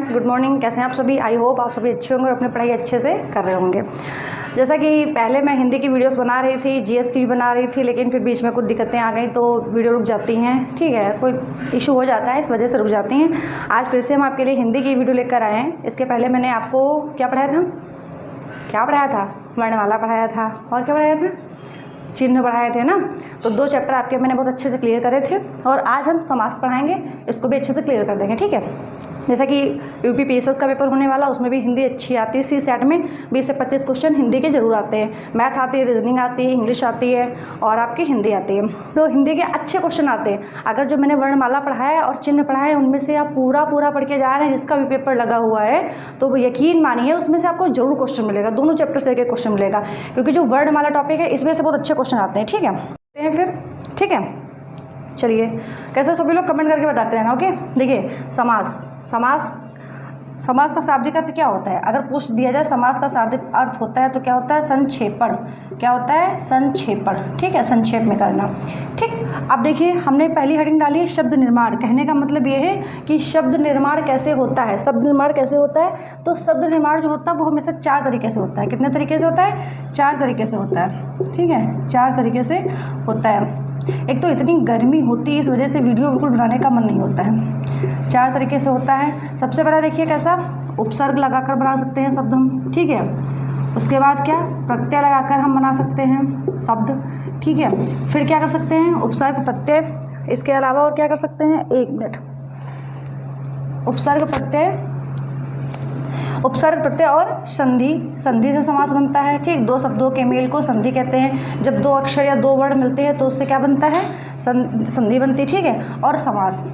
Friends, good morning. कैसे हैं आप सभी? आई होप आप सभी अच्छे होंगे और अपनी पढ़ाई अच्छे से कर रहे होंगे। जैसा कि पहले मैं हिंदी की वीडियोस बना रही थी, जीएस की भी बना रही थी, लेकिन फिर बीच में कुछ दिक्कतें आ गई तो वीडियो रुक जाती हैं। ठीक है, कोई इशू हो जाता है, इस वजह से रुक जाती हैं। आज फिर से हम आपके लिए हिंदी की वीडियो लेकर आए हैं। इसके पहले मैंने आपको क्या पढ़ाया था? वर्णमाला पढ़ाया था और क्या पढ़ाया था? चिन्ह पढ़ाए थे ना। तो 2 चैप्टर आपके मैंने बहुत अच्छे से क्लियर करे थे और आज हम समास पढ़ाएंगे, इसको भी अच्छे से क्लियर कर देंगे। ठीक है, जैसा कि यूपी पीएसएस का पेपर होने वाला, उसमें भी हिंदी अच्छी आती है। सी सेट में 20 से 25 क्वेश्चन हिंदी के जरूर आते हैं। मैथ आती है, रीजनिंग आती है, इंग्लिश आती है और आपकी हिंदी आती है। तो हिंदी के अच्छे क्वेश्चन आते हैं। अगर जो मैंने वर्णमाला पढ़ाया और चिन्ह पढ़ाए उनमें से आप पूरा पढ़ के जा रहे हैं, जिसका भी पेपर लगा हुआ है, तो यकीन मानिए उसमें से आपको जरूर क्वेश्चन मिलेगा। दोनों चैप्टर से एक क्वेश्चन मिलेगा, क्योंकि जो वर्णमाला टॉपिक है इसमें से बहुत अच्छे क्वेश्चन आते हैं। ठीक है फिर, ठीक है, चलिए कैसे सभी लोग कमेंट करके बताते रहना। ओके, देखिए समास का शाब्दिक अर्थ क्या होता है? अगर पूछ दिया जाए समास का शाब्दिक अर्थ होता है तो क्या होता है? संक्षेपण। क्या होता है? संक्षेपण। ठीक है, संक्षेप में करना। ठीक, अब देखिए हमने पहली हेडिंग डाली है शब्द निर्माण। कहने का मतलब ये है कि शब्द निर्माण कैसे होता है। शब्द निर्माण कैसे होता है? तो शब्द निर्माण जो होता है वो हमेशा 4 तरीके से होता है। कितने तरीके से होता है? 4 तरीके से होता है। ठीक है, 4 तरीके से होता है। एक तो इतनी गर्मी होती है, इस वजह से वीडियो बिल्कुल बनाने का मन नहीं होता है। 4 तरीके से होता है। सबसे पहला देखिए कैसा, उपसर्ग लगाकर बना सकते हैं शब्द हम। ठीक है, उसके बाद क्या, प्रत्यय लगाकर हम बना सकते हैं शब्द। ठीक है, फिर क्या कर सकते हैं, उपसर्ग प्रत्यय। इसके अलावा और क्या कर सकते हैं, 1 मिनट, उपसर्ग प्रत्यय और संधि। संधि से समास बनता है। ठीक, 2 शब्दों के मेल को संधि कहते हैं। जब 2 अक्षर या 2 वर्ण मिलते हैं तो उससे क्या बनता है? संधि बनती है। ठीक है, और समास,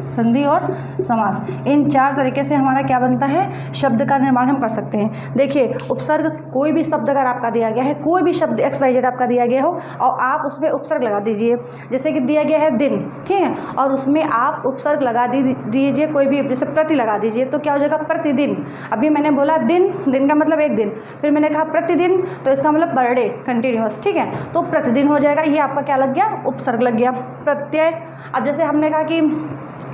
संधि और समास, इन 4 तरीके से हमारा क्या बनता है? शब्द का निर्माण हम कर सकते हैं। देखिए, उपसर्ग, कोई भी शब्द अगर आपका दिया गया है, कोई भी शब्द XYZ आपका दिया गया हो और आप उसमें उपसर्ग लगा दीजिए। जैसे कि दिया गया है दिन, ठीक है, और उसमें आप उपसर्ग लगा दीजिए, कोई भी, जैसे प्रति लगा दीजिए, तो क्या हो जाएगा? प्रतिदिन। अभी मैंने बोला दिन, दिन का मतलब 1 दिन, फिर मैंने कहा प्रतिदिन, तो इसका मतलब पर डे, कंटिन्यूअस। ठीक है, तो प्रतिदिन हो जाएगा। ये आपका क्या लग गया? उपसर्ग लग गया। प्रत्यय, अब जैसे हमने कहा कि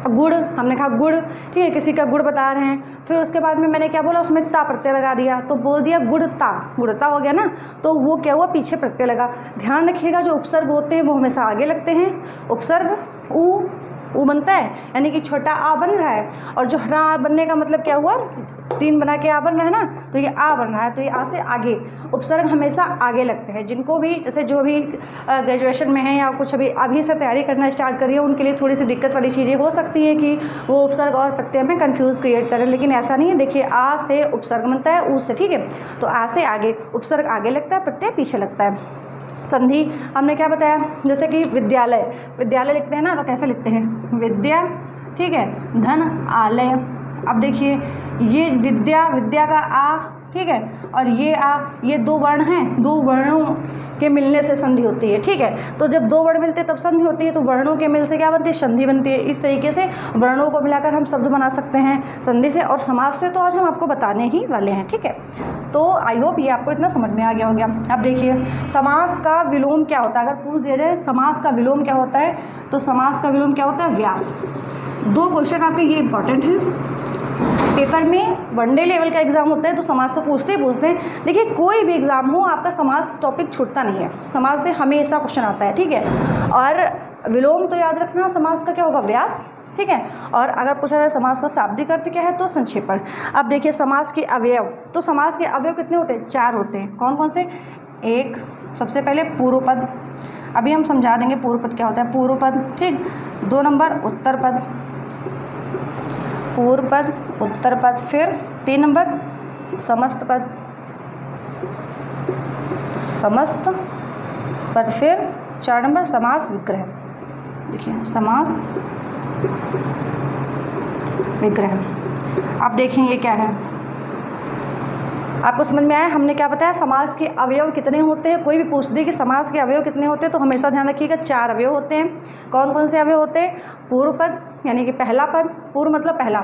गुड़, हमने कहा गुड़, ठीक है, किसी का गुड़ बता रहे हैं, फिर उसके बाद में मैंने क्या बोला, उसमें ता प्रत्यय लगा दिया, तो बोल दिया गुड़ता हो गया ना। तो वो क्या हुआ? पीछे प्रत्यय लगा। ध्यान रखिएगा, जो उपसर्ग होते हैं वो हमेशा आगे लगते हैं। उपसर्ग ऊ बनता है, यानी कि छोटा आ बन रहा है, और जो हरा आ बनने का मतलब क्या हुआ? 3 बना के आ बन रहा है ना, तो ये आ बन रहा है, तो ये आ से आगे। उपसर्ग हमेशा आगे लगते हैं। जिनको भी, जैसे जो भी ग्रेजुएशन में है या कुछ अभी से तैयारी करना स्टार्ट करिए, उनके लिए थोड़ी सी दिक्कत वाली चीज़ें हो सकती हैं कि वो उपसर्ग और प्रत्यय में कंफ्यूज क्रिएट करें, लेकिन ऐसा नहीं है। देखिए, आ से उपसर्ग बनता है, ऊ से। ठीक है, तो आ से आगे, उपसर्ग आगे लगता है, प्रत्यय पीछे लगता है। संधि हमने क्या बताया, जैसे कि विद्यालय लिखते हैं ना, तो कैसे लिखते हैं? विद्या, ठीक है, धन आलय। अब देखिए, ये विद्या का आ, ठीक है, और ये आ, ये 2 वर्ण हैं, 2 वर्णों के मिलने से संधि होती है। ठीक है, तो जब 2 वर्ण मिलते हैं तब संधि होती है, तो वर्णों के मिल से क्या बनती है? संधि बनती है। इस तरीके से वर्णों को मिलाकर हम शब्द बना सकते हैं संधि से, और समास से तो आज हम आपको बताने ही वाले हैं। ठीक है, तो आई होप ये आपको इतना समझ में आ गया हो गया। अब देखिए, समास का विलोम क्या होता है? अगर पूछ दिया जाए समास का विलोम क्या होता है, तो समास का विलोम क्या होता है? व्यास। 2 क्वेश्चन आपके ये इंपॉर्टेंट है। पेपर में वनडे लेवल का एग्जाम होता है तो समास तो पूछते हैं। देखिए, कोई भी एग्जाम हो, आपका समास टॉपिक छूटता नहीं है। समास से हमेशा क्वेश्चन आता है। ठीक है, और विलोम तो याद रखना, समास का क्या होगा? व्यास। ठीक है, और अगर पूछा जाए समास का शाब्दिक अर्थ क्या है, तो संक्षेपण। अब देखिए, समास के अवयव, तो समास के अवयव कितने होते हैं? 4 होते हैं। कौन कौन से? 1, सबसे पहले पूर्व पद, अभी हम समझा देंगे पूर्व पद क्या होता है। पूर्व पद, ठीक। 2 नंबर उत्तर पद, पूर्व पद, उत्तर पद। फिर 3 नंबर समस्त पद, फिर 4 नंबर समास विग्रह। देखिए, समास विग्रह। अब देखें ये क्या है, आपको समझ में आया? हमने क्या बताया, समास के अवयव कितने होते हैं। कोई भी पूछ दे कि समास के अवयव कितने होते हैं, तो हमेशा ध्यान रखिएगा 4 अवयव होते हैं। कौन कौन से अवयव होते हैं? पूर्व पद, यानी कि पहला पद, पूर्व मतलब पहला,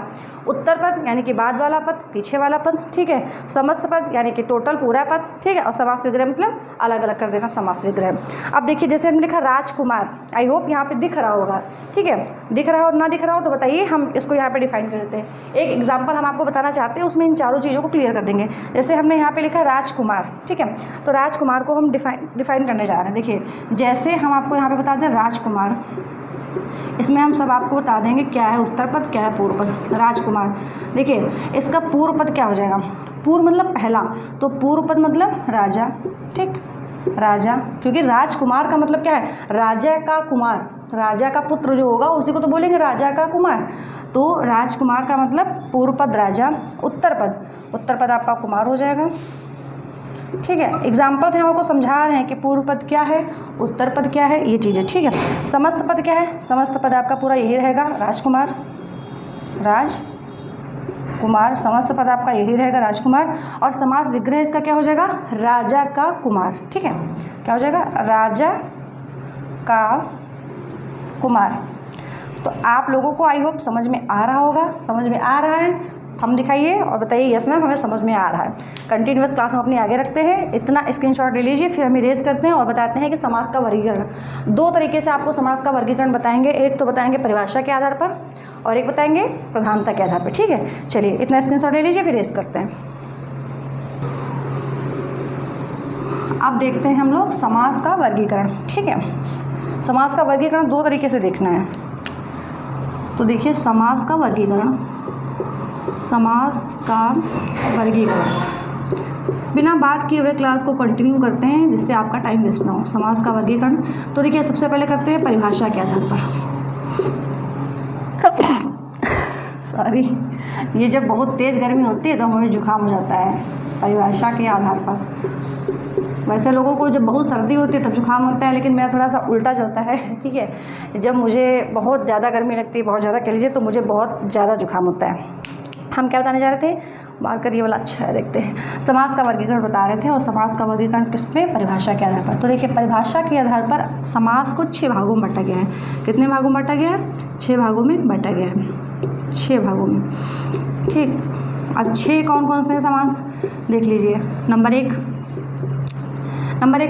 उत्तर पद यानी कि बाद वाला पद, पीछे वाला पद, ठीक है। समस्त पद यानी कि टोटल पूरा पद, ठीक है। और समास विग्रह मतलब अलग अलग कर देना समास विग्रह। अब देखिए जैसे हमने लिखा राजकुमार, आई होप यहाँ पे दिख रहा होगा, ठीक है। दिख रहा हो ना दिख रहा हो तो बताइए, हम इसको यहाँ पे डिफाइन कर देते हैं। एक एग्जाम्पल हम आपको बताना चाहते हैं, उसमें इन चारों चीज़ों को क्लियर कर देंगे। जैसे हमने यहाँ पे लिखा राजकुमार, ठीक है, तो राजकुमार को हम डिफाइन करने जा रहे हैं। देखिए जैसे हम आपको यहाँ पे बता दें राजकुमार, इसमें हम सब आपको बता देंगे क्या है उत्तर पद, क्या है पूर्व पद। राजकुमार देखिए इसका पूर्व पद क्या हो जाएगा, पूर्व मतलब पहला, तो पूर्व पद मतलब राजा, ठीक, राजा, क्योंकि राजकुमार का मतलब क्या है, राजा का कुमार, राजा का पुत्र जो होगा उसी को तो बोलेंगे राजा का कुमार। तो राजकुमार का मतलब पूर्व पद राजा, उत्तर पद आपका कुमार हो जाएगा, ठीक है। एग्जाम्पल से हम आपको समझा रहे हैं कि पूर्व पद क्या है, उत्तर पद क्या है, ये चीज़ें, ठीक है। समस्त पद क्या है, समस्त पद आपका पूरा यही रहेगा, राजकुमार, राजकुमार, समस्त पद आपका यही रहेगा राजकुमार। और समास विग्रह इसका क्या हो जाएगा, राजा का कुमार, ठीक है, क्या हो जाएगा, राजा का कुमार। तो आप लोगों को आई होप समझ में आ रहा होगा, समझ में आ रहा है, हम दिखाइए और बताइए यस मैम हमें समझ में आ रहा है। कंटिन्यूअस क्लास हम अपनी आगे रखते हैं, इतना स्क्रीनशॉट ले लीजिए, फिर हम इरेज करते हैं और बताते हैं कि समास का वर्गीकरण। दो तरीके से आपको समास का वर्गीकरण बताएंगे, एक तो बताएंगे परिभाषा के आधार पर और एक बताएंगे प्रधानता के आधार पर, ठीक है। चलिए इतना स्क्रीनशॉट ले लीजिए, फिर इरेज करते हैं। अब देखते हैं हम लोग समास का वर्गीकरण, ठीक है। समास का वर्गीकरण दो तरीके से देखना है। तो देखिए समास का वर्गीकरण, समास का वर्गीकरण, बिना बात किए हुए क्लास को कंटिन्यू करते हैं जिससे आपका टाइम वेस्ट ना हो। समास का वर्गीकरण तो देखिए सबसे पहले करते हैं परिभाषा के आधार पर। सॉरी, ये जब बहुत तेज़ गर्मी होती है तो हमें जुकाम हो जाता है। परिभाषा के आधार पर, वैसे लोगों को जब बहुत सर्दी होती है तब जुकाम होता है, लेकिन मेरा थोड़ा सा उल्टा चलता है, ठीक है। जब मुझे बहुत ज़्यादा गर्मी लगती है, बहुत ज़्यादा कह लीजिए, तो मुझे बहुत ज़्यादा जुकाम होता है। हम क्या बताने जा रहे थे, मार्कर ये वाला अच्छा है, देखते हैं। समास का वर्गीकरण बता रहे थे, और समास का वर्गीकरण किस पे, परिभाषा के आधार पर। तो देखिए परिभाषा के आधार पर समास को 6 भागों में बांटा गया है। कितने भागों में बांटा गया है, 6 भागों में बांटा गया है, 6 भागों में, ठीक। अब 6 कौन कौन से समास देख लीजिए। नंबर एक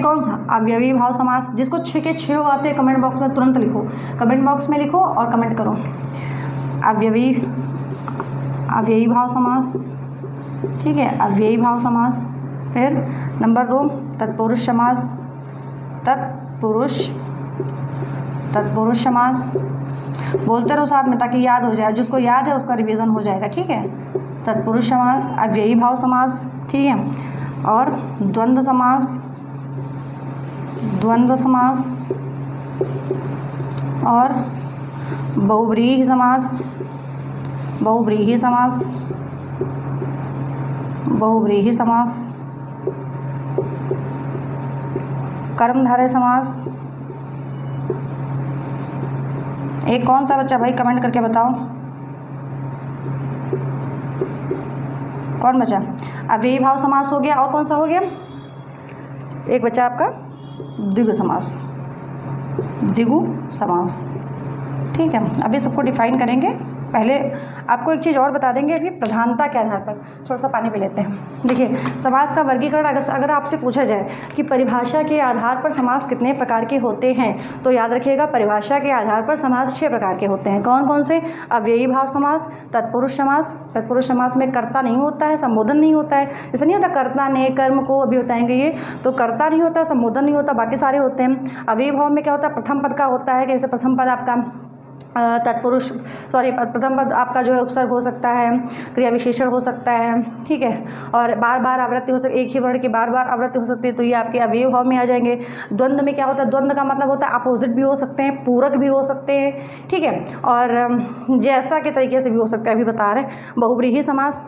कौन सा, अव्ययी भाव समास, जिसको 6 के 6 आते हैं कमेंट बॉक्स में तुरंत लिखो, कमेंट बॉक्स में लिखो और कमेंट करो। अव्ययी भाव समास, ठीक है, अव्ययी भाव समास। फिर नंबर 2 तत्पुरुष समास, तत्पुरुष समास। बोलते रहो साथ में ताकि याद हो जाए, जिसको याद है उसका रिवीजन हो जाएगा, ठीक है। तत्पुरुष समास, अव्ययी भाव समास, ठीक है। और द्वंद्व समास, और बहुव्रीहि समास, कर्मधारय समास। एक कौन सा बच्चा भाई कमेंट करके बताओ, कौन बचा, अव्ययी भाव समास हो गया, और कौन सा हो गया, एक बच्चा आपका द्विगु समास, ठीक है। अभी सबको डिफाइन करेंगे। पहले आपको एक चीज़ और बता देंगे अभी, प्रधानता के आधार पर। थोड़ा सा पानी पी लेते हैं। देखिए समास का वर्गीकरण अगर आपसे पूछा जाए कि परिभाषा के आधार पर समास कितने प्रकार के होते हैं, तो याद रखिएगा परिभाषा के आधार पर समास 6 प्रकार के होते हैं। कौन कौन से, अव्ययी भाव समास, तत्पुरुष समास में कर्ता नहीं होता है, संबोधन नहीं होता है। जैसे नहीं होता कर्ता ने कर्म को, अभी बताएंगे ये, तो कर्ता नहीं होता, संबोधन नहीं होता, बाकी सारे होते हैं। अव्ययी भाव में क्या होता है, प्रथम पद का होता है, जैसे प्रथम पद आपका प्रथम पद आपका जो है उपसर्ग हो सकता है, क्रिया विशेषण हो सकता है, ठीक है। और बार बार आवृत्ति हो सकती है, एक ही वर्ण की बार बार आवृत्ति हो सकती है, तो ये आपके अव्ययी भाव में आ जाएंगे। द्वंद्व में क्या होता है, द्वंद्व का मतलब होता है अपोजिट भी हो सकते हैं, पूरक भी हो सकते हैं, ठीक है, और जैसा के तरीके से भी हो सकता है, अभी बता रहे हैं। बहुव्रीहि समास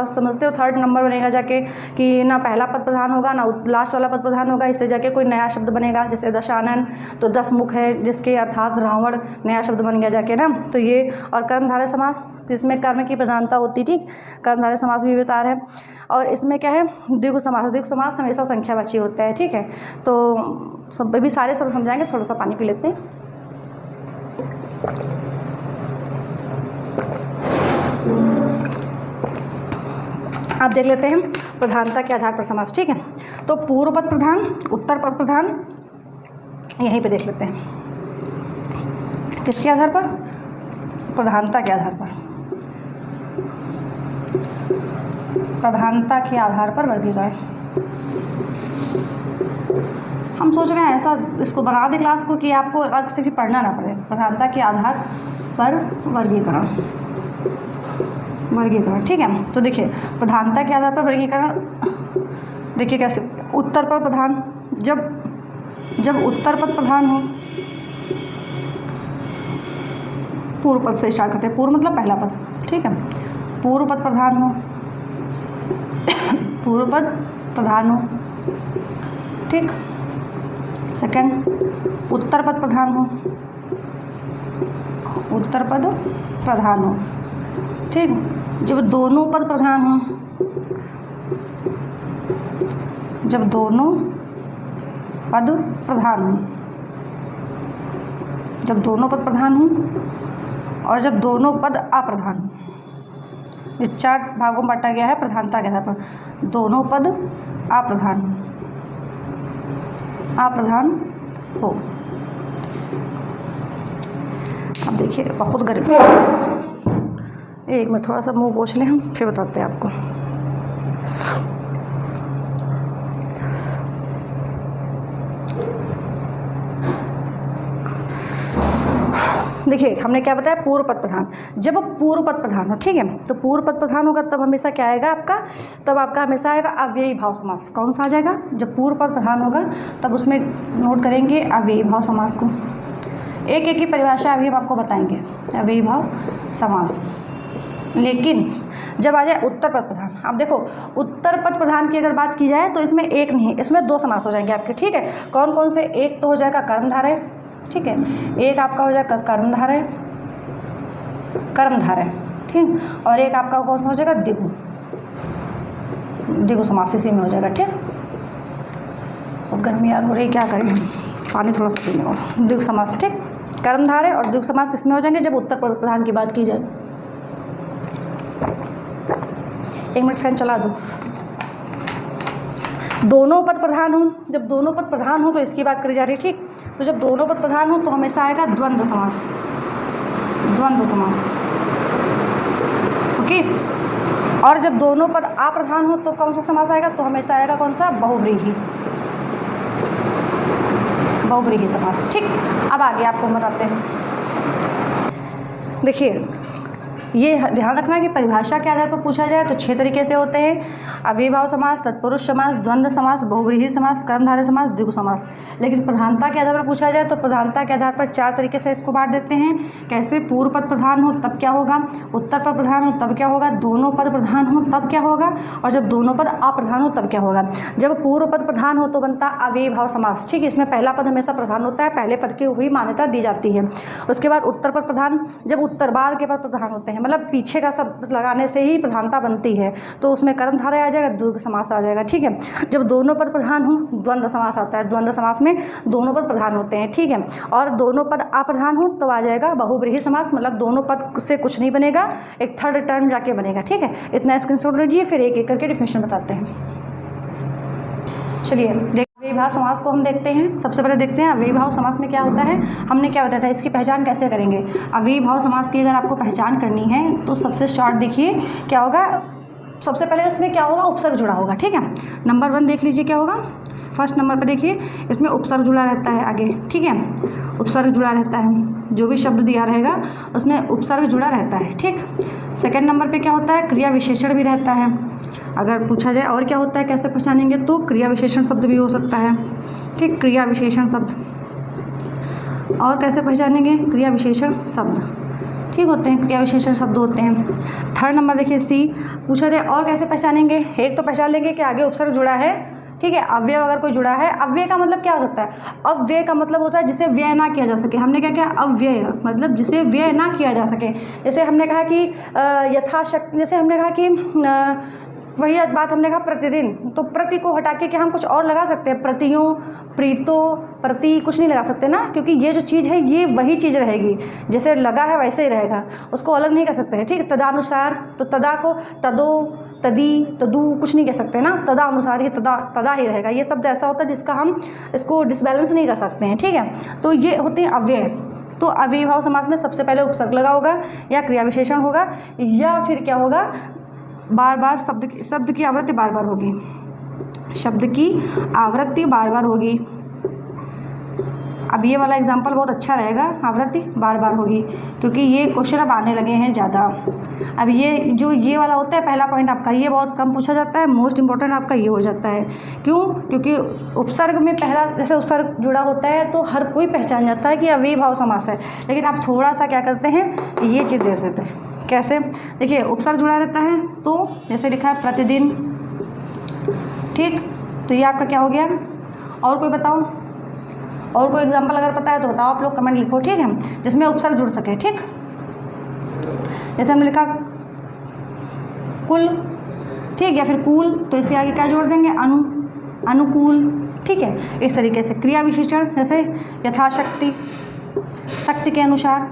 समझते हो, 3rd नंबर बनेगा जाके कि ना पहला पद प्रधान होगा ना लास्ट वाला पद प्रधान होगा, इससे जाके कोई नया शब्द बनेगा। जैसे दशानन, तो 10 मुख है जिसके अर्थात रावण, नया शब्द बन गया जाके ना, तो ये। और कर्मधारय समास, जिसमें कर्म की प्रधानता होती, ठीक, कर्मधारय समास भी बता रहे हैं। और इसमें क्या है, द्विगु समास हमेशा संख्यावाची होता है, ठीक है। तो सब भी सारे सब समझाएंगे, थोड़ा सा पानी पी लेते हैं। आप देख लेते हैं प्रधानता के आधार पर समास, ठीक है। तो पूर्व पद प्रधान, उत्तर पद प्रधान, यहीं पे देख लेते हैं किसके आधार पर, प्रधानता के आधार पर, प्रधानता के आधार पर वर्गीकरण। हम सोच रहे हैं ऐसा इसको बना दे क्लास को कि आपको अलग से भी पढ़ना ना पड़े। प्रधानता के आधार पर वर्गीकरण, वर्गीकरण, ठीक है। तो देखिए प्रधानता के आधार पर वर्गीकरण, देखिए कैसे, उत्तर पद प्रधान, जब उत्तर पद प्रधान हो, पूर्व पद से स्टार्ट करते हैं, पूर्व मतलब पहला पद, ठीक है। पूर्व पद प्रधान हो, पूर्व पद प्रधान हो, ठीक। सेकंड, उत्तर पद प्रधान हो, उत्तर पद प्रधान हो, ठीक। जब दोनों पद प्रधान हो, जब दोनों पद प्रधान हो, जब दोनों पद प्रधान हो और जब दोनों पद अप्रधान हो, ये 4 भागों में बांटा गया है प्रधानता के आधार पर। दोनों पद अप्रधान हो, अप्रधान हो। अब देखिए बहुत गर्मी, एक मिनट थोड़ा सा मुंह पोंछ लें हम, फिर बताते हैं आपको। देखिए हमने क्या बताया, पूर्व पद प्रधान। जब पूर्व पद प्रधान हो, ठीक है, तो पूर्व पद प्रधान होगा तब हमेशा क्या आएगा आपका, तब आपका हमेशा आएगा अव्ययी भाव समास। कौन सा आ जाएगा, जब पूर्व पद प्रधान होगा तब उसमें नोट करेंगे अव्ययी भाव समास को। एक एक की परिभाषा अभी हम आपको बताएंगे, अव्ययी भाव समास। लेकिन जब आ जाए उत्तर पद प्रधान, आप देखो उत्तर पद प्रधान की अगर बात की जाए तो इसमें एक नहीं, इसमें 2 समास हो जाएंगे आपके, ठीक है। कौन कौन से, एक तो हो जाएगा कर्मधारय, ठीक है, एक आपका हो जाएगा कर्मधारय, कर्मधारय, ठीक, और एक आपका कौन सा हो जाएगा, द्विगु, द्विगु समास इसी में हो जाएगा, ठीक। बहुत गर्मी यार हो रही, क्या करें हम, पानी थोड़ा सा पीने और। द्विगु समास, ठीक, कर्मधारय और द्विगु समास किसमें हो जाएंगे, जब उत्तर पद प्रधान की बात की जाए। 1 मिनट फैन चला दो। दोनों पद प्रधान हो, जब दोनों पद प्रधान हो तो इसकी बात करी जा रही है, ठीक। तो जब दोनों पद प्रधान हो तो हमेशा आएगा द्वंद्व समास, द्वंद्व समास, ओके। और जब दोनों पद अप्रधान हो तो कौन सा समास आएगा, तो हमेशा आएगा कौन सा, बहुव्रीहि, बहुव्रीहि समास, ठीक। अब आगे आपको बताते हैं। देखिए ये ध्यान रखना कि परिभाषा के आधार पर पूछा जाए तो 6 तरीके से होते हैं, अव्ययी भाव समास, तत्पुरुष समास, द्वंद्व समास, बहुव्रीहि समास, कर्मधारय समास, द्विगु समास। लेकिन प्रधानता के आधार पर पूछा जाए तो प्रधानता के आधार पर 4 तरीके से इसको बांट देते हैं। कैसे, पूर्व पद प्रधान हो तब क्या होगा, उत्तर पद प्रधान हो तब क्या होगा, दोनों पद प्रधान हो तब क्या होगा, और जब दोनों पद अप्रधान हो तब क्या होगा। जब पूर्व पद प्रधान हो तो बनता अव्ययी भाव समास, ठीक है। इसमें पहला पद हमेशा प्रधान होता है, पहले पद की हुई मान्यता दी जाती है। उसके बाद उत्तर पद प्रधान, जब उत्तर बाद के पद प्रधान होते हैं, मतलब पीछे का सब लगाने से ही प्रधानता बनती है, तो उसमें कर्मधारय आ जाएगा, द्विगु समास आ जाएगा, ठीक है। जब दोनों पद प्रधान हो द्वंद्व समास आता है, द्वंद्व समास में दोनों पद प्रधान होते हैं, ठीक है। और दोनों पद अप्रधान हो तो आ जाएगा बहुव्रीहि समास, मतलब दोनों पद से कुछ नहीं बनेगा, एक थर्ड टर्म जाके बनेगा, ठीक है। इतना स्क्रीनशॉट लीजिए, फिर एक एक करके डेफिनेशन बताते हैं। चलिए अव्ययी भाव समास को हम देखते हैं। सबसे पहले देखते हैं अव्ययी भाव समास में क्या होता है, हमने क्या बताया था, इसकी पहचान कैसे करेंगे। अव्ययी भाव समास की अगर आपको पहचान करनी है तो सबसे शॉर्ट देखिए क्या होगा, सबसे पहले इसमें क्या होगा, उपसर्ग जुड़ा होगा, ठीक है। नंबर 1 देख लीजिए क्या होगा, फर्स्ट नंबर पे देखिए इसमें उपसर्ग जुड़ा रहता है आगे, ठीक है, उपसर्ग जुड़ा रहता है, जो भी शब्द दिया रहेगा उसमें उपसर्ग जुड़ा रहता है, ठीक। सेकंड नंबर पे क्या होता है, क्रिया विशेषण भी रहता है। अगर पूछा जाए और क्या होता है, कैसे पहचानेंगे, तो क्रिया विशेषण शब्द भी हो सकता है, ठीक, क्रिया विशेषण शब्द। और कैसे पहचानेंगे, क्रिया विशेषण शब्द, ठीक होते हैं, क्रिया विशेषण शब्द होते हैं। थर्ड नंबर देखिए सी, पूछा जाए और कैसे पहचानेंगे, एक तो पहचान लेंगे कि आगे उपसर्ग जुड़ा है, ठीक है। अव्यय अगर कोई जुड़ा है, अव्यय का मतलब क्या हो सकता है, अव्यय का मतलब होता है जिसे व्यय ना किया जा सके। हमने क्या किया, अव्यय मतलब जिसे व्यय ना किया जा सके। जैसे हमने कहा कि यथाशक्ति, जैसे हमने कहा कि वही बात हमने कहा प्रतिदिन, तो प्रति को हटा के क्या हम कुछ और लगा सकते हैं, प्रतियों, प्रीतो, प्रति कुछ नहीं लगा सकते ना, क्योंकि ये जो चीज़ है ये वही चीज़ रहेगी, जैसे लगा है वैसे ही रहेगा, उसको अलग नहीं कर सकते हैं, ठीक। तदानुसार, तो तदा को तदो, तदी, तदु कुछ नहीं कह सकते ना, तदा अनुसार ही तदा ही रहेगा। ये शब्द ऐसा होता है जिसका हम इसको डिसबैलेंस नहीं कर सकते हैं, ठीक है। तो ये होते हैं अव्यय। तो अव्ययीभाव समास में सबसे पहले उपसर्ग लगा होगा या क्रिया विशेषण होगा या फिर क्या होगा, बार बार शब्द की आवृत्ति बार बार होगी, शब्द की आवृत्ति बार बार होगी। अब ये वाला एग्जाम्पल बहुत अच्छा रहेगा, आवृत्ति बार बार होगी, क्योंकि ये क्वेश्चन अब आने लगे हैं ज़्यादा। अब ये वाला होता है पहला पॉइंट आपका, ये बहुत कम पूछा जाता है, मोस्ट इंपॉर्टेंट आपका ये हो जाता है। क्यों? क्योंकि उपसर्ग में पहला जैसे उपसर्ग जुड़ा होता है तो हर कोई पहचान जाता है कि अव्ययीभाव समास है, लेकिन आप थोड़ा सा क्या करते हैं, ये चीज़ दे देते हैं। कैसे? देखिए उपसर्ग जुड़ा रहता है तो जैसे लिखा है प्रतिदिन, ठीक, तो ये आपका क्या हो गया। और कोई बताओ, और कोई एग्जाम्पल अगर पता है तो बताओ, आप लोग कमेंट लिखो, ठीक है, जिसमें उपसर्ग जुड़ सके। ठीक, जैसे हमने लिखा कुल, ठीक, या फिर कूल, तो इसके आगे क्या जोड़ देंगे, अनुकूल, ठीक है। इस तरीके से क्रिया विशेषण जैसे यथाशक्ति, शक्ति के अनुसार,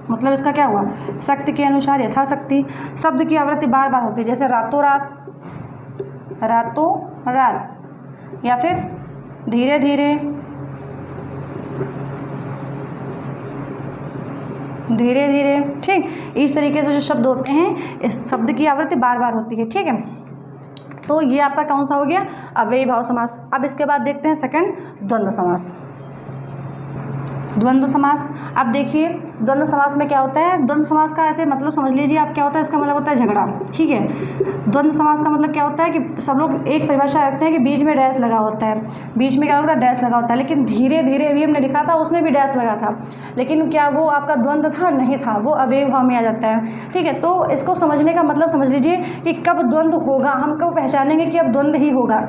मतलब इसका क्या हुआ, शक्ति के अनुसार, यथाशक्ति। शब्द की आवृत्ति बार बार होती है, जैसे रातों रात, रातों रात, या फिर धीरे धीरे, धीरे धीरे, ठीक। इस तरीके से जो शब्द होते हैं, इस शब्द की आवृत्ति बार बार होती है, ठीक है। तो ये आपका कौन सा हो गया, अव्ययीभाव समास। अब इसके बाद देखते हैं सेकंड, द्वंद्व समास। द्वंद्व समास, अब देखिए द्वंद्व समास में क्या होता है, द्वंद्व समास का ऐसे मतलब समझ लीजिए आप, क्या होता है, इसका मतलब होता है झगड़ा, ठीक है। द्वंद्व समास का मतलब क्या होता है कि सब लोग एक परिभाषा रखते हैं कि बीच में डैश लगा होता है, बीच में क्या होता है, डैश लगा होता है, लेकिन धीरे धीरे अभी हमने लिखा था उसमें भी डैश लगा था, लेकिन क्या वो आपका द्वंद्व था, नहीं था, वो अव्ययीभाव में आ जाता है, ठीक है। तो इसको समझने का मतलब समझ लीजिए कि कब द्वंद्व होगा, हम कब पहचानेंगे कि अब द्वंद्व ही होगा।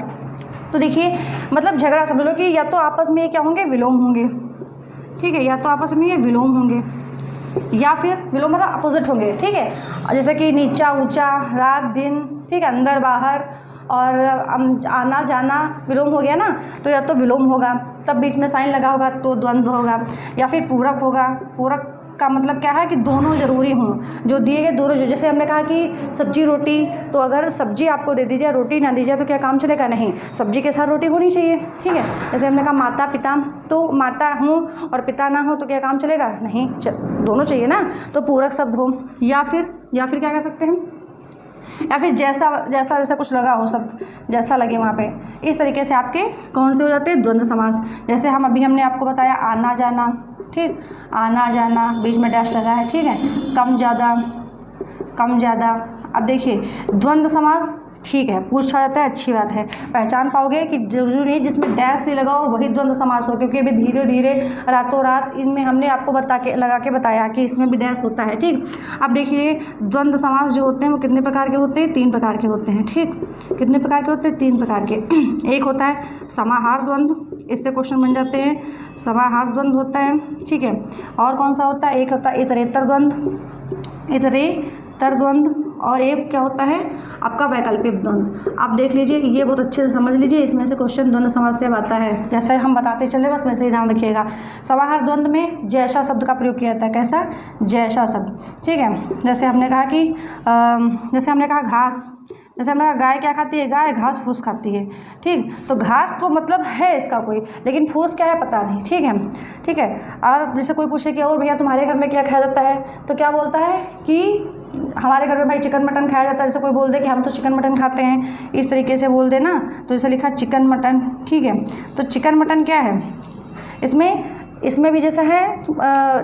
तो देखिए मतलब झगड़ा समझ लो कि या तो आपस में क्या होंगे, विलोम होंगे, ठीक है, या तो आपस में ये विलोम होंगे, या फिर विलोम मतलब अपोजिट होंगे, ठीक है। जैसे कि नीचा ऊंचा, रात दिन, ठीक है, अंदर बाहर, और आना जाना विलोम हो गया ना, तो या तो विलोम होगा तब बीच में साइन लगा होगा तो द्वंद्व होगा, या फिर पूरक होगा। पूरक का मतलब क्या है कि दोनों जरूरी हों, जो दिए गए दोनों, जैसे हमने कहा कि सब्जी रोटी, तो अगर सब्जी आपको दे दी जाए, रोटी ना दी जाए तो क्या काम चलेगा, नहीं, सब्जी के साथ रोटी होनी चाहिए, ठीक है। जैसे हमने कहा माता पिता, तो माता हूँ और पिता ना हो तो क्या काम चलेगा, नहीं, दोनों चाहिए ना, तो पूरक शब्द हो। या फिर क्या कह सकते हैं, या फिर जैसा कुछ लगा हो, शब्द जैसा लगे वहाँ पे, इस तरीके से आपके कौन से हो जाते हैं, द्वंद्व समास। जैसे हमने आपको बताया आना जाना, ठीक, आना जाना, बीच में डैश लगा है, ठीक है, कम ज़्यादा, कम ज़्यादा। अब देखिए द्वंद्व समास, ठीक है, पूछा जाता है, अच्छी बात है, पहचान पाओगे कि जरूरी नहीं जिसमें डैश से लगा हो वही द्वंद्व समास हो, क्योंकि अभी धीरे धीरे, रातों रात, इनमें हमने आपको लगा के बताया कि इसमें भी डैश होता है, ठीक। अब देखिए द्वंद्व समास जो होते हैं वो कितने प्रकार के होते हैं, 3 प्रकार के होते हैं, ठीक। कितने प्रकार के होते हैं, 3 प्रकार के। एक होता है समाहार द्वंद्व, इससे क्वेश्चन बन जाते हैं, समाहार द्वंद्व होता है, ठीक है। और कौन सा होता है, एक होता है इतरेतर द्वंद्व, इतरेतर द्वंद्व, और एक क्या होता है आपका वैकल्पिक द्वंद्व। आप देख लीजिए, ये बहुत अच्छे से समझ लीजिए, इसमें से क्वेश्चन द्वंद्व समास से आता है, जैसे हम बताते चले बस वैसे ही ध्यान रखिएगा। समाहार द्वंद्व में जैसा शब्द का प्रयोग किया जाता है, कैसा, जैसा शब्द, ठीक है। जैसे हमने कहा कि घास, जैसे हमने कहा गाय क्या खाती है, गाय घास फूस खाती है, ठीक। तो घास तो मतलब है इसका कोई, लेकिन फूस क्या है पता नहीं, ठीक है, ठीक है। और जैसे कोई पूछे कि और भैया तुम्हारे घर में क्या खाया जाता है, तो क्या बोलता है कि हमारे घर में भाई चिकन मटन खाया जाता है। जैसे कोई बोल दे कि हम तो चिकन मटन खाते हैं, इस तरीके से बोल दे ना, तो जैसे लिखा चिकन मटन, ठीक है। तो चिकन मटन क्या है, इसमें भी जैसा है,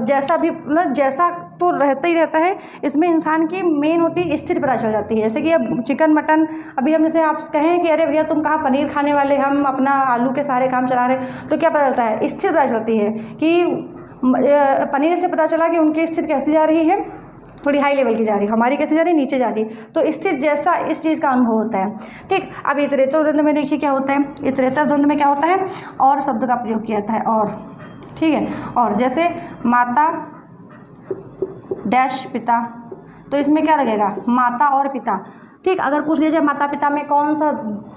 जैसा भी मतलब जैसा तो रहता ही रहता है, इसमें इंसान की मेन होती है स्थिति पता चल जाती है। जैसे कि अब चिकन मटन, अभी हम जैसे आप कहें कि अरे भैया तुम कहाँ पनीर खाने वाले, हम अपना आलू के सारे काम चला रहे, तो क्या पता चलता है, स्थिति पता चलती है कि पनीर से पता चला कि उनकी स्थिति कैसी जा रही है, थोड़ी हाई लेवल की जा रही है, हमारी कैसे जा रही है, नीचे जा रही है, तो स्थिति जैसा इस चीज़ का अनुभव होता है, ठीक। अब इतरेतर द्वंद्व में देखिए क्या होता है, इतरेतर द्वंद्व में क्या होता है, और शब्द का प्रयोग किया जाता है, और, ठीक है। और जैसे माता डैश पिता, तो इसमें क्या लगेगा, माता और पिता, ठीक, अगर पूछ लिया जाए माता पिता में कौन सा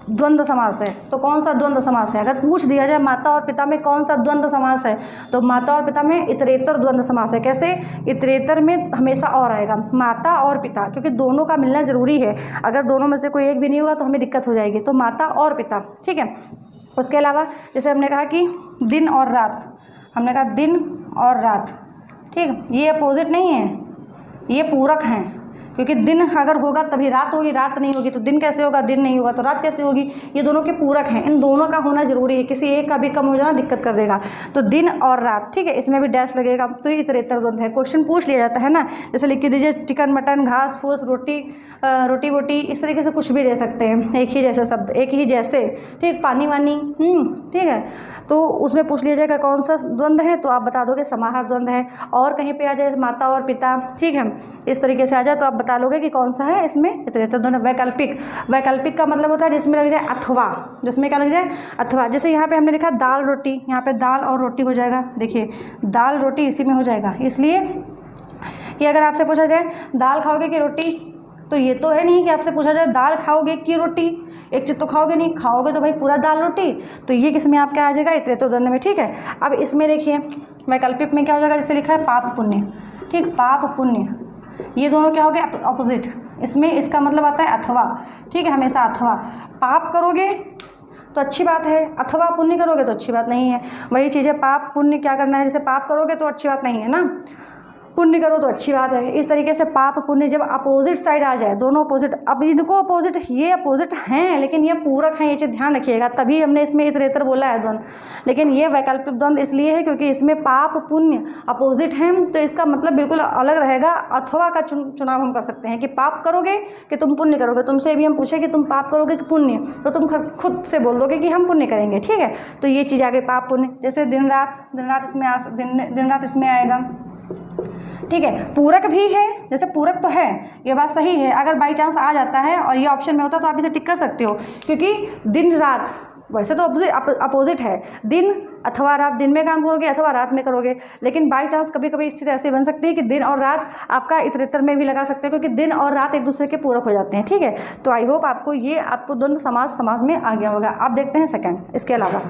द्वंद्व समास है तो कौन सा द्वंद्व समास है। अगर पूछ दिया जाए माता और पिता में कौन सा द्वंद्व समास है तो माता और पिता में इतरेतर द्वंद्व समास है। कैसे? इतरेतर में हमेशा और आएगा, माता और पिता, क्योंकि दोनों का मिलना जरूरी है। अगर दोनों में से कोई एक भी नहीं होगा तो हमें दिक्कत हो जाएगी। तो माता और पिता, ठीक है। उसके अलावा जैसे हमने कहा कि दिन और रात, हमने कहा दिन और रात, ठीक, ये अपोजिट नहीं है, ये पूरक हैं, क्योंकि दिन अगर होगा तभी रात होगी, रात नहीं होगी तो दिन कैसे होगा, दिन नहीं होगा तो रात कैसे होगी। ये दोनों के पूरक हैं, इन दोनों का होना जरूरी है, किसी एक का भी कम हो जाना दिक्कत कर देगा। तो दिन और रात, ठीक है, इसमें भी डैश लगेगा तो ये इतरेतर द्वंद्व है। क्वेश्चन पूछ लिया जाता है ना, जैसे लिख के दीजिए चिकन मटन घास फूस रोटी रोटी वोटी, इस तरीके से कुछ भी दे सकते हैं, एक ही जैसे शब्द, एक ही जैसे, ठीक, पानी वानी, ठीक है। तो उसमें पूछ लिया जाएगा कौन सा द्वंद्व है तो आप बता दोगे समाहार द्वंद्व है। और कहीं पे आ जाए माता और पिता, ठीक है, इस तरीके से आ जाए तो आप बता लोगे कि कौन सा है इसमें इतरेतर द्वंद्व। वैकल्पिक, वैकल्पिक का मतलब होता है जिसमें लग जाए अथवा, जिसमें क्या लग जाए अथवा। जैसे यहाँ पे हमने लिखा दाल रोटी, यहाँ पे दाल और रोटी हो जाएगा। देखिए दाल रोटी इसी में हो जाएगा, इसलिए कि अगर आपसे पूछा जाए दाल खाओगे कि रोटी, तो ये तो है नहीं कि आपसे पूछा जाए दाल खाओगे कि रोटी, एक चीज़ तो खाओगे नहीं, खाओगे तो भाई पूरा दाल रोटी। तो ये किस में आपका आ जाएगा इतरेतर द्वंद्व में, ठीक है। अब इसमें देखिए वैकल्पिक में क्या हो जाएगा, जैसे लिखा है पाप पुण्य, ठीक, पाप पुण्य, ये दोनों क्या हो गए अपोजिट। इसमें इसका मतलब आता है अथवा, ठीक है, हमेशा अथवा। पाप करोगे तो अच्छी बात है, अथवा पुण्य करोगे तो अच्छी बात नहीं है। वही चीज़ है, पाप पुण्य क्या करना है, जैसे पाप करोगे तो अच्छी बात नहीं है ना, पुण्य करो तो अच्छी बात है। इस तरीके से पाप पुण्य जब अपोजिट साइड आ जाए, दोनों अपोजिट, अब इनको अपोजिट, ये अपोजिट हैं लेकिन ये पूरक हैं, ये चीज़ ध्यान रखिएगा, तभी हमने इसमें इतरेतर बोला है द्वंद्व। लेकिन ये वैकल्पिक द्वंद्व इसलिए है क्योंकि इसमें पाप पुण्य अपोजिट हैं, तो इसका मतलब बिल्कुल अलग रहेगा। अथवा का चुनाव हम कर सकते हैं कि पाप करोगे कि तुम पुण्य करोगे। तुमसे भी हम पूछे कि तुम पाप करोगे कि पुण्य, तो तुम खुद से बोल दोगे कि हम पुण्य करेंगे, ठीक है। तो ये चीज़ आ गई पाप पुण्य। जैसे दिन रात, दिन रात इसमें आएगा, ठीक है। पूरक भी है, जैसे पूरक तो है, ये बात सही है। अगर बाई चांस आ जाता है और ये ऑप्शन में होता तो आप इसे टिक कर सकते हो, क्योंकि दिन रात वैसे तो अपोजिट है, दिन अथवा रात, दिन में काम करोगे अथवा रात में करोगे। लेकिन बाई चांस कभी कभी स्थिति ऐसी बन सकती है कि दिन और रात आपका इतरेतर में भी लगा सकते हैं, क्योंकि दिन और रात एक दूसरे के पूरक हो जाते हैं, ठीक है। तो आई होप आपको ये आपको द्वंद्व समास में आ गया होगा। आप देखते हैं सेकेंड, इसके अलावा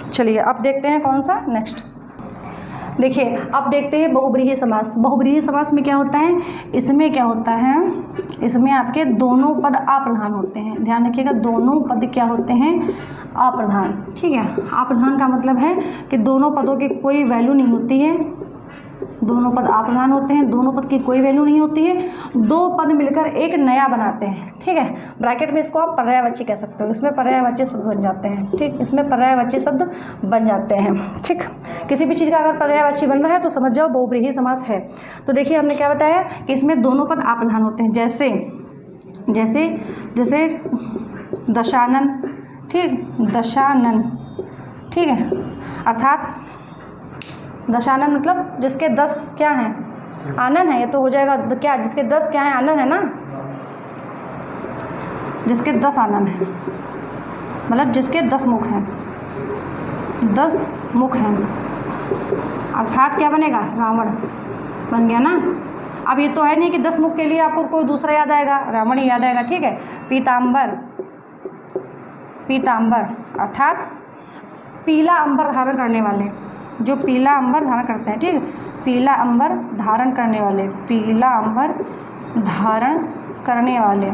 चलिए अब देखते हैं कौन सा नेक्स्ट। देखिए अब देखते हैं बहुब्रीहि समास। बहुब्रीहि समास में क्या होता है, इसमें क्या होता है, इसमें आपके दोनों पद अप्रधान होते हैं। ध्यान रखिएगा, दोनों पद क्या होते हैं, अप्रधान, ठीक है। अप्रधान का मतलब है कि दोनों पदों की कोई वैल्यू नहीं होती है, दोनों पद अप्रधान होते हैं, दोनों पद की कोई वैल्यू नहीं होती है, दो पद मिलकर एक नया बनाते हैं, ठीक है। ब्रैकेट में इसको आप पर्यायवाची कह सकते हो, इसमें पर्यायवाची शब्द बन जाते हैं, ठीक, इसमें पर्यायवाची शब्द बन जाते हैं, ठीक। किसी भी चीज़ का अगर पर्यायवाची बन रहा है तो समझ जाओ बहुब्रीहि समास है। तो देखिए हमने क्या बताया कि इसमें दोनों पद अप्रधान होते हैं, जैसे जैसे जैसे दशानन, ठीक, दशानन, ठीक है। अर्थात दशानन मतलब जिसके 10 क्या हैं, आनन है, ये तो हो जाएगा क्या, जिसके 10 क्या है, आनन है ना, जिसके 10 आनन है, मतलब जिसके 10 मुख हैं, 10 मुख हैं, अर्थात क्या बनेगा, रावण बन गया ना। अब ये तो है नहीं कि 10 मुख के लिए आपको कोई दूसरा याद आएगा, रावण ही याद आएगा, ठीक है। पीताम्बर, पीताम्बर अर्थात पीला अंबर धारण करने वाले, जो पीला अंबर धारण करते हैं, ठीक है, पीला अंबर धारण करने वाले, पीला अंबर धारण करने वाले।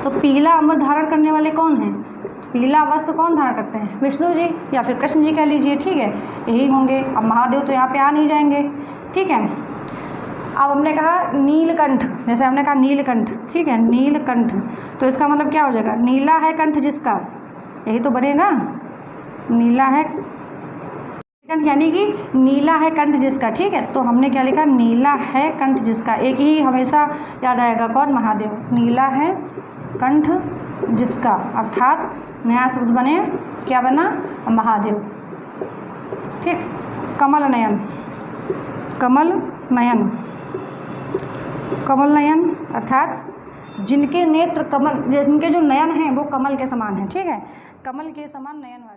तो पीला अंबर धारण करने वाले कौन हैं, पीला वस्त्र कौन धारण करते हैं, विष्णु जी या फिर कृष्ण जी कह लीजिए, ठीक है, यही होंगे। अब महादेव तो यहाँ पे आ नहीं जाएंगे, ठीक है। अब हमने कहा नीलकंठ, जैसे हमने कहा नीलकंठ, ठीक है, नीलकंठ, तो इसका मतलब क्या हो जाएगा, नीला है कंठ जिसका, यही तो बनेगा, नीला है कंठ, यानी कि नीला है कंठ जिसका, ठीक है। तो हमने क्या लिखा, नीला है कंठ जिसका, एक ही हमेशा याद आएगा, कौन, महादेव। नीला है कंठ जिसका, अर्थात नया शब्द बने, क्या बना, महादेव, ठीक। कमल नयन, कमल नयन, कमल नयन अर्थात जिनके नेत्र कमल, जिनके जो नयन हैं वो कमल के समान हैं, ठीक है, कमल के समान नयन वाले।